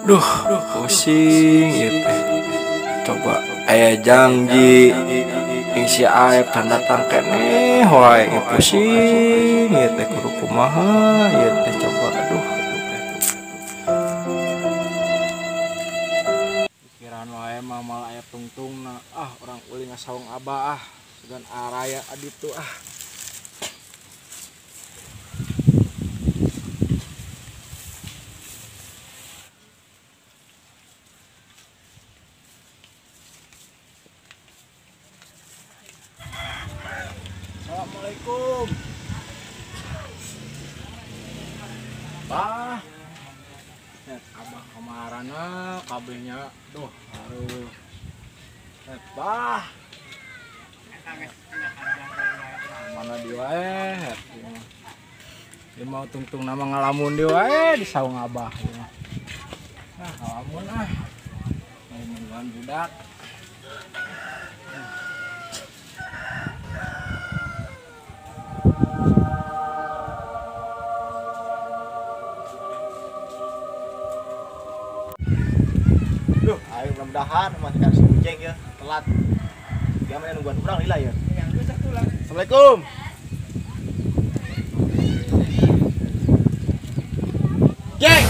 Duh, pusing ya teh. Coba janji yang si Aep tanda datang kene wae pusing ya teh kudu kumaha ya teh coba aduh. Pikiran wae mamal aya tungtungna orang uling saung abah segan araya aditu Assalamualaikum. Bah. Net abah kamarana kabelnya duh harus. Net bah. Mana di wae? Dia mau tungtung nama ngalamun di wae di saung abah. Ngalamun Mau mingguan budak. Ayo mudah-mudahan masih kan si Ujeng ya telat. Dia mah nungguan urang lila ya. Assalamualaikum. Jeng.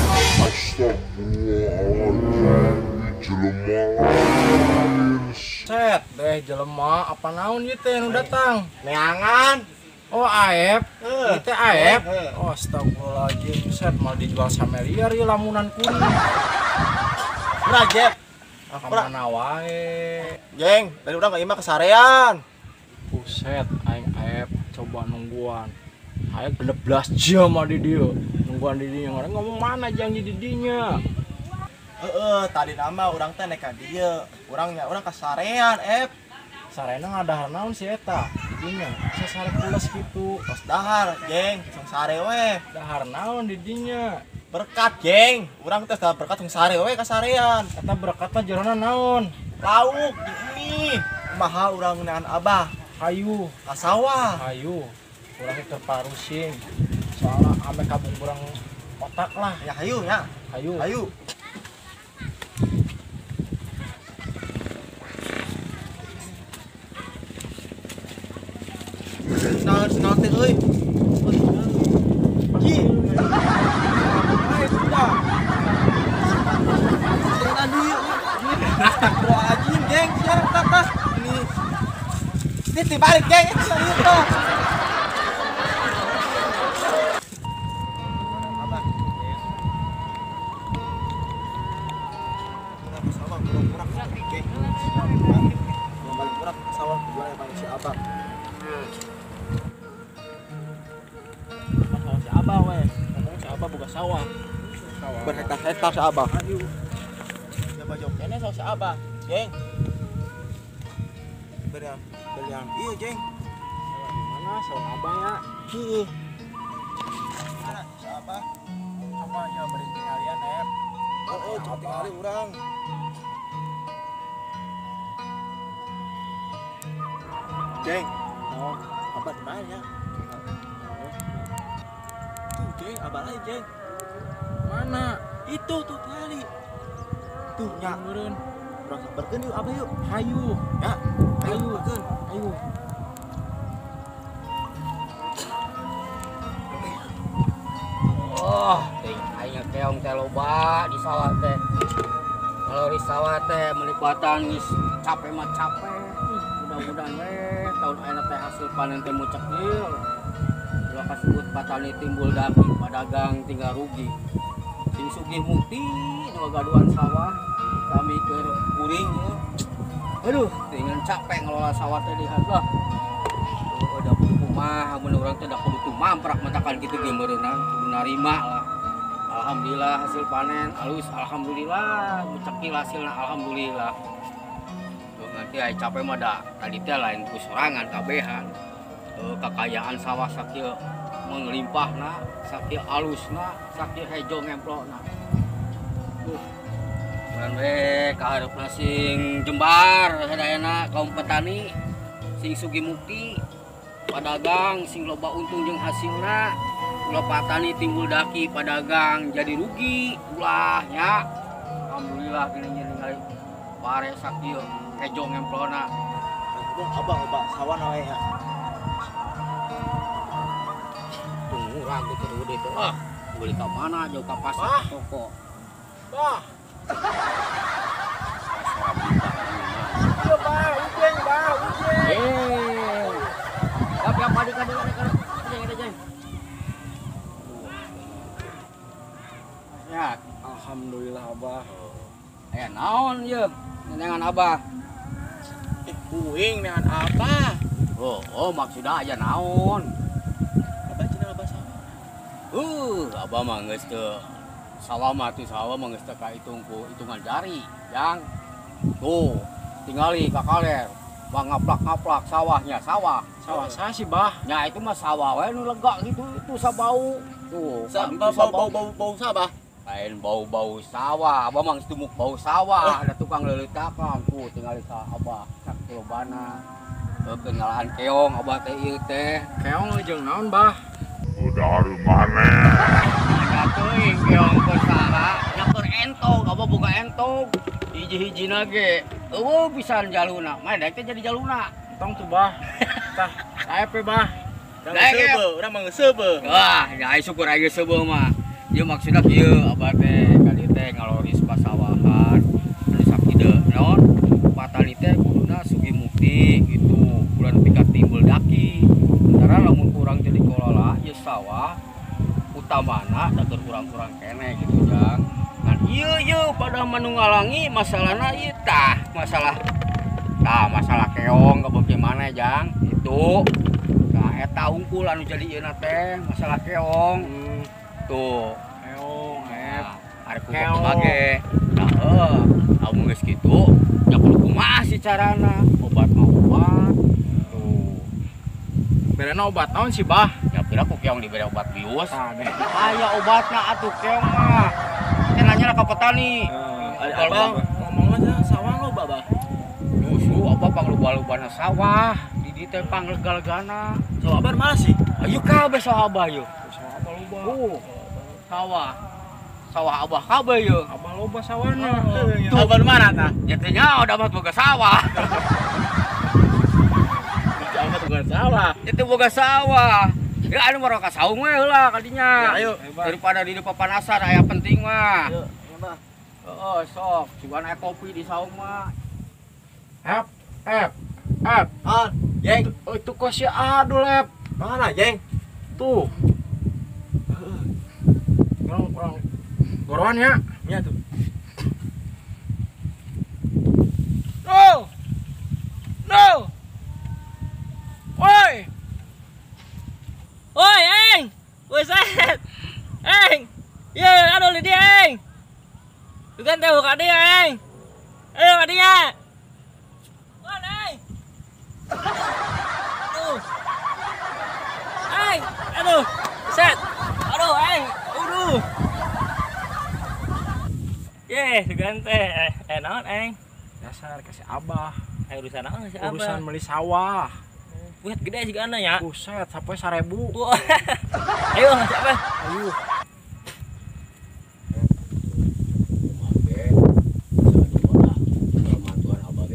Set deh jelema apa naon ieu teh nu datang? Neangan. Oh Aep. Ieu teh Aep. Heuh. Oh astagfirullahaladzim. Set mal dijual sameliar ieu lamunan kuning. Urang Jep. Kamana wae. Jeng, tadi urang ka imah kesarean. Buset aing Aep coba nungguan. Aing 16 jam di dieu. Nungguan di dieu orang ngomong mana janji di dinya. Tadi nama urang teh neka dieu. Urang kesarean, Sarena ngadahar naon si eta di dinya. Sasare pules gitu. Tos dahar, Jeng, sung sare we. Dahar naon di dinya. Berkat, Jeng. Urang teh da berkat sung sare we kasarean. Eta berkatna jerona naon? Lauk ini. Kumaha urang nean abah? Hayu. Ka sawah. Hayu. Urang terparusing. Soalnya ame kabung kurang otak lah. Ya hayu ya. Hayu. Hayu. Senal teh euy. Ji. Ayo sudah. Tadi. Astagfirullahaladzim, Geng. Siap tas. Ini balik, Geng. Itu. Sawah. Berhektar-hektar si abah. Siapa jawab kene sama si abah, Jeng. Berian. Iya, Jeng. Mana sawah abah ya? Ih. Mana si abah? Coba ya beri kalian Coba tinggalin urang. Jeng. Oh, Abah di mana ya? Tuh, Jeng, abah lain, Jeng. mana? Itu tuh tadi. Tuh, ya. Meureun. Urang sabarkeun yuk, abah yuk. Hayu. Ya. Ayo, sabarkeun. Ayo. Oh, aing keong teh loba di sawah teh. Kalau di sawah teh menikmatan geus capek mah capek. Mudah-mudahan we tahun ayeuna teh hasil panen teh mucek ieu. Ulah kasebut patani timbul daki padagang tinggal rugi. Sing sugih mukti nu gaduhan sawah kami ke kuring ieu. Aduh, dengan capek ngelola sawah teh lihat lah. Udah kudu kumaha mun urang teh da kudu tumamprak matakan kitu ge meureunna kudu narima lah. Alhamdulillah hasil panen alus alhamdulillah mucekil hasilna alhamdulillah. Tuh nanti aya capek mah da tadi teh lain ku sorangan kabehan. Kekayaan sawah sakieu menglimpahna, sakieu alusna, sakieu hejo ngemplona. Mun we kaharepna sing jembar sadayana kaum petani sing sugih mukti padagang sing loba untung jeung hasilna ulah patani timbul daki padagang jadi rugi ulah nya alhamdulillah gini ningali pare sakieu kejo ngemplona. Abah sawah nawe ya. Tunggu ragu terus itu. Beli ke mana jauh ke pasar toko. Bah. Pasar buka. Iya, Bah, ujeng. Tapi apa di kadi jeng. Ya, Alhamdulillah abah. naon ye nengan abah. Puing dengan apa? Oh maksudnya aja naon. Abah cenah abah sawah. Abah mah geus teu sawah mah geus teu hitungan jari, Jang. Tuh, tingali ka kaler. Bang ngaplak-ngaplak sawahnya, sawah Saya sih bah. nya itu mah sawah we nu lega gitu, itu sabau. Tuh, Bau sabah. lain bau-bau sawah, abah mah geus tumuk bau sawah, ada tukang leulitakan, tuh tingali ka abah sak lobana. Kenalan keong abah teh ieu teh. Keong jeung naon bah? Udah mana? Nya teuing keong kusaha, nya keur entong, abah boga entong. Hiji-hijina ge eueuh pisan jaluna, mah daek teh jadi jaluna. Tong tuh bah. Tah, saep bah. Urang mah seubeuh. Wah, ya syukur aja seubeuh mah. Ieu maksudna kieu abah teh kali teh ngaloris pasawahan. Anu sakideu naon? Patani teh kuduna sugi mukti gitu. Bulan pikat timbul daki. Sementara lamun kurang jadi kelola ieu sawah utamana dager kurang-kurang kene gitu, Jang. Kan ieu pada menunggalangi masalahna ieu tah, masalah keong bagaimana, Jang? Itu nah eta unggul anu jadi ieu teh masalah keong. Tuh, Keong, arek kudu bage. Nah, amun geus kitu, nya kudu kumaha sih carana? Obat mah obat. Tuh. Berena obat naon sih bah? Ya kira ku keong diberi obat bius. Tah deh. Aya obatna atuh keong mah. Teh nanya ka petani. Abah ngomongna sawah lo, Bah. Justru apa pangluba-lubana sawah, di dieu teh panglega-legana. Sawah Abah mana sih? Ayo kabeh sawah abah yeuh. Sawah abah loba. Sawah abah kabeh yeuh. Abah loba sawana. Abah mana tah? Ya teh nya udah mah boga sawah. Abah tukang sawah. Itu boga sawah. Ya anu mah ka saung we heula kadinya. Ya, ayo. Daripada di papanasar aya penting mah. Ayo, Abah. Heeh, sok. Cuman aya kopi di saung mah. Ep. Jeng. Oh, itu kok si Adul, Ep. Mana, Jeng? Tuh. Kurang goroan ya. Nya tuh. No. Woi. Oi, Eng! Buset! Eng! Iya, aduh li dia, Eng! Bukan teh buka dia, Eng! Ayo, buka dia! Bukan, Eng! Aduh! Eng! Aduh! Buset! Aduh, Eng! Aduh! Ye, bukan teh. Naon, Eng? Dasar kasih abah. Urusan naon sih, Abah? Urusan beli sawah. Buat gede sih kana ya. Buset, sampai 1.000. Wah. Ayo, ngasih apa? Ayo.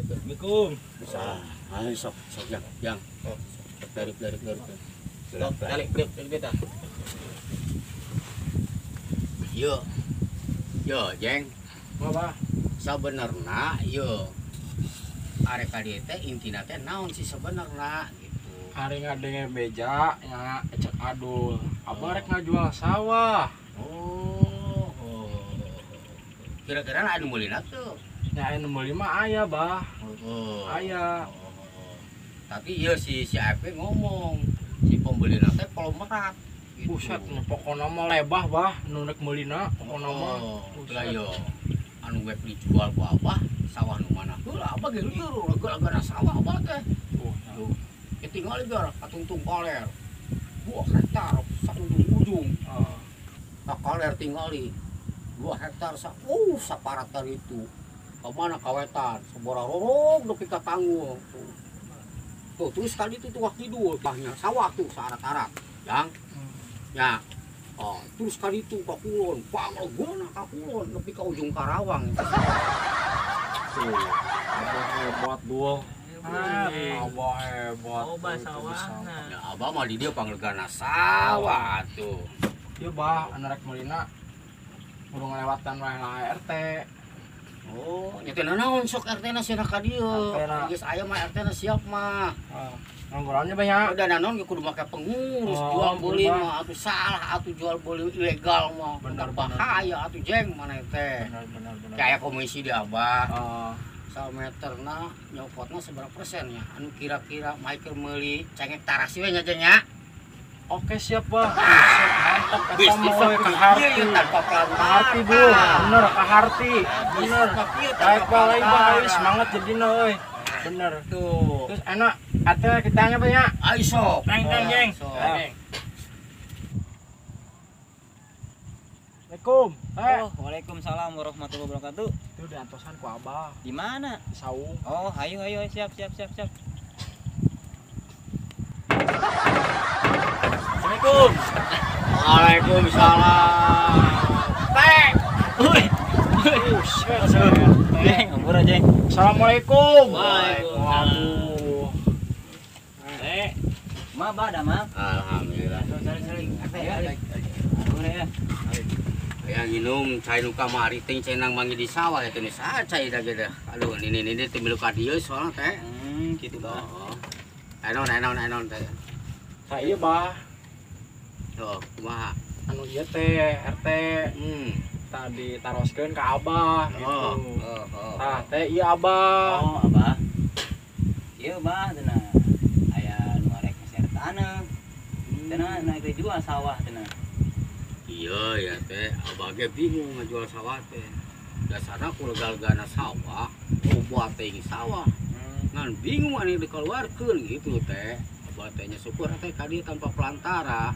Assalamualaikum. Bisa. Ayo sok yang. Dari. Balik kita. Yo, Jeng. Apa? Sabenerna yo arek kadieu teh intina teh naon sih sabenerna gitu. Hari ngadenge beja nya cek Adul. Abah rek ngajual sawah. Oh. Kira-kira anu meulina tuh. Ya anu meuli mah aya, Bah. Oh. Aya. Tapi ieu si AP ngomong si pembelina teh kolomerat. Gitu. Buset, pokona mah lebah, Bah. Nu rek meulina pokona mah. Lah yo anu wek dijual ku Abah sawah nu mana? Heula Abah ge lieur lega-legana sawah Abah teh. Tuh. Ketinggal biar katungtung kaler. 2 hektar ujung. Ka kaler tingali 2 hektar saparatan itu. Kemana kawetan? Sabora rorog nepi ka tanggul. Tuh terus kali itu tuh kidul bahnya sawah tuh saarat-arat. Yang ya Oh, terus kali itu ka kulon, panggona ka kulon nepi ka ujung Karawang. Tuh, abah hebat dul. Abah hebat. Oh, sawahna. Ya abah mah di dia panglegana sawah tuh. Ieu bah anu rek meulina kudu ngelewatan wae na RT. Oh, nya teh naon sok RT na cenah ka dieu. RT na. Geus aya mah RT na siap mah. Nganggurannya banyak. Udah nanon ge kudu make pengurus, Oh, jual beli bener, mah atuh salah, atuh jual beli ilegal mah. Bener, Bahaya atuh jeng mana teh. Benar. Kayak komisi di abah. Oh, Salmeterna nyopotna seberapa persen ya? Anu kira-kira Michael meuli cengek tarasi we nya jeung nya. oke siap bah. Mantap eta mah we ka harti. Tanpa Harti dul, bener ka harti. Bener. Baik balai bah semangat jadina euy. Bener. tuh. Terus enak ate kita nya banyak. Ayo sok. Jeng. Sok. Assalamualaikum. Oh, waalaikumsalam warahmatullahi wabarakatuh. Itu di antosan ku abah. Di mana? Di Saung. Oh, ayo siap. Assalamualaikum. Waalaikumsalam. Teh. Jeng, ampura jeng. Assalamualaikum. Waalaikumsalam. Waduh. Teh. Ma, ba, ma. Alhamdulillah. Ampura ya. Yang minum cai nu kamari teh cai nang mangi di sawah eta nu saha cai da ge dah. Aduh ini teh milu ka dieu soalna teh. Gitu ba. Oh. Enon teh. Tah ieu bah Tuh, kumaha? anu ieu teh RT tadi taroskeun ka abah gitu. Tah teh ieu abah. Oh, abah. Ieu ba cenah. Aya nu arek ngeser taneuh. Cenah naik jual sawah cenah. Iya ya teh, abah ge bingung ngajual sawah teh. Dasarna kulegal-gana sawah, buat teh sawah. Ngan bingung anu dikeluarkeun gitu teh. Abah teh nya syukur teh ka dieu tanpa pelantara.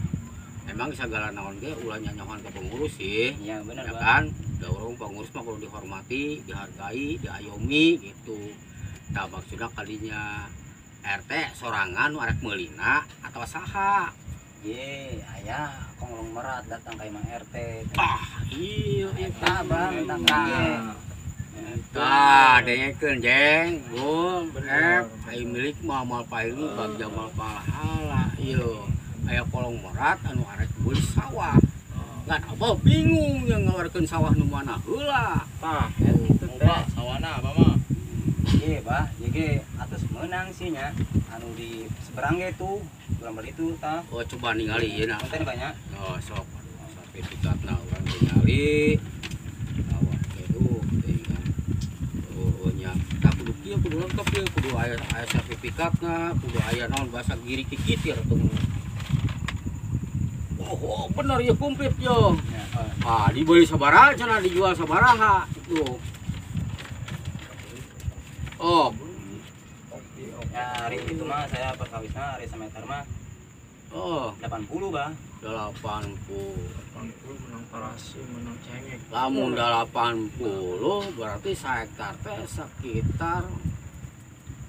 Emang segala naon ge ulah nyanyohan ke pengurus sih. Iya, bener Ya ba. kan? Da urang pengurus mah kudu dihormati, dihargai, diayomi gitu. Tah maksudna kalinya RT sorangan nu arek meulina atau saha? Ye, aya konglomerat datang ka Imang RT. Iya Tah, Bang, datang ka ieu. Tah, dengekeun jeng, Bung. Ai milik mah amal paili bagi amal pahala. Ieu, aya kolong merat anu arek beuli sawah. Ngan abah bingung yang ngawarkeun sawah nu mana heula. Tah itu teh Sawana apa mah? Ye, bah, ye ge atus meunang sih nya. Anu di seberang ge tuh, gambar itu tah. Oh, coba ningali ieu nah. Konten banyak. Oh, sok. Sertifikatna urang ningali. Awak teh teh kan. Oh, nya. Tah kudu kieu kudu lengkap ieu, kudu aya sertifikatna, kudu aya naon bahasa giri kikitir tuh. Oh, bener ya komplit yo. Ya, Dibeli sabaraha cenah dijual sabaraha tuh. Oh, ya hari itu mah saya perkawisna hari semeter mah oh, 80 bah. 80. menang tarasi menang cengek. Lamun 80 berarti sahektar teh sekitar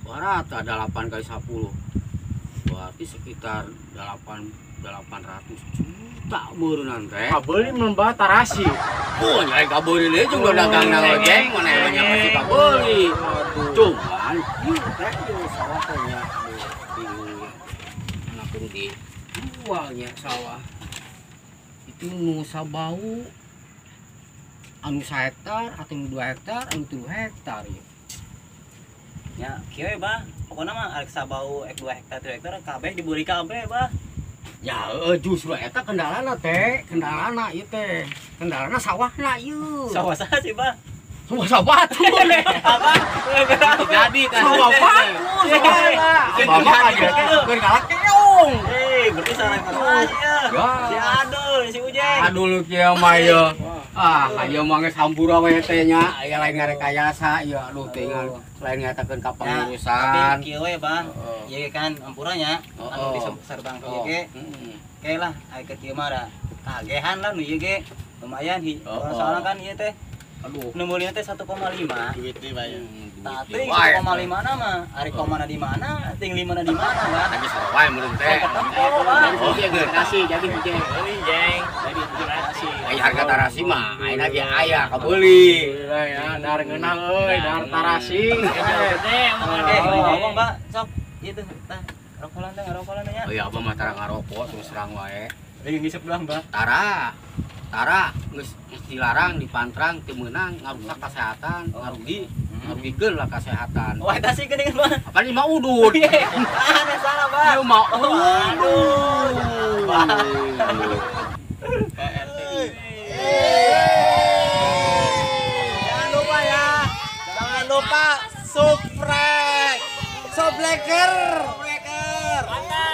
berapa 8 kali 10. Berarti sekitar 800 juta meureunnan teh. Kabeli membah tarasi. Oh, nyai kabeli deui juga dagang ngalojeng mana nya pasti kabeli. Cuman ieu teh ieu sawah teh nya di anakeun di jualnya sawah. Itu nu sabau anu 1 hektar atau 2 hektar anu 3 hektar ieu. Ya, kieu bah. Pokona mah arek sabau 2 hektar 3 hektar kabeh dibeli kabeh bah. Ya justru eta kendalana teh, kendalana ieu teh. Kendalana sawahna ieu. Sawah saha sih bah? Sawah batu. Apa? Jadi kan Sawah batu. Mama aja keur galak keong. Berarti sareng keras ya. Si Adul, si Ujeng. Aduh kieu mah ieu. Ieu mah geus hampura we teh nya, aya lain ngarekayasa ieu aduh teh lain ngatakeun ka pengurusan. Tapi kieu we bah. Ieu kan ampuranya anu di serbang kieu ge. Oke lah, aya ke kieu mah da kagehan lah nu ieu ge. Lumayan soalnya kan ieu teh Aduh. Nu mulia teh 1,5. Duit nih bayar. Tapi 1,5 nama, ari komana di mana, ting 5 na di mana, Bang? Lagi sarwae meureun teh. Oke, generasi jadi bujeng. Jeng. Jadi generasi. Aya harga tarasi mah, aya lagi aya kabeuli. Ya, dar ngeunah euy, dar tarasi. Gede Ngomong, Mbak, sok itu tah. Rokolan teh ngarokolan nya. Oh iya, abah mah tara ngarokok terus serang wae. Deui ngisep doang, Mbak. Tara geus dilarang dipantrang teu meunang ngarusak kesehatan, ngarugikeun lah kesehatan. Wah, eta sih geuning, Mbak. Apa ini mah udud? Ah, salah, Mbak. Ieu mah udud. Jangan lupa ya. Jangan lupa subscribe. Subscriber. Mantap.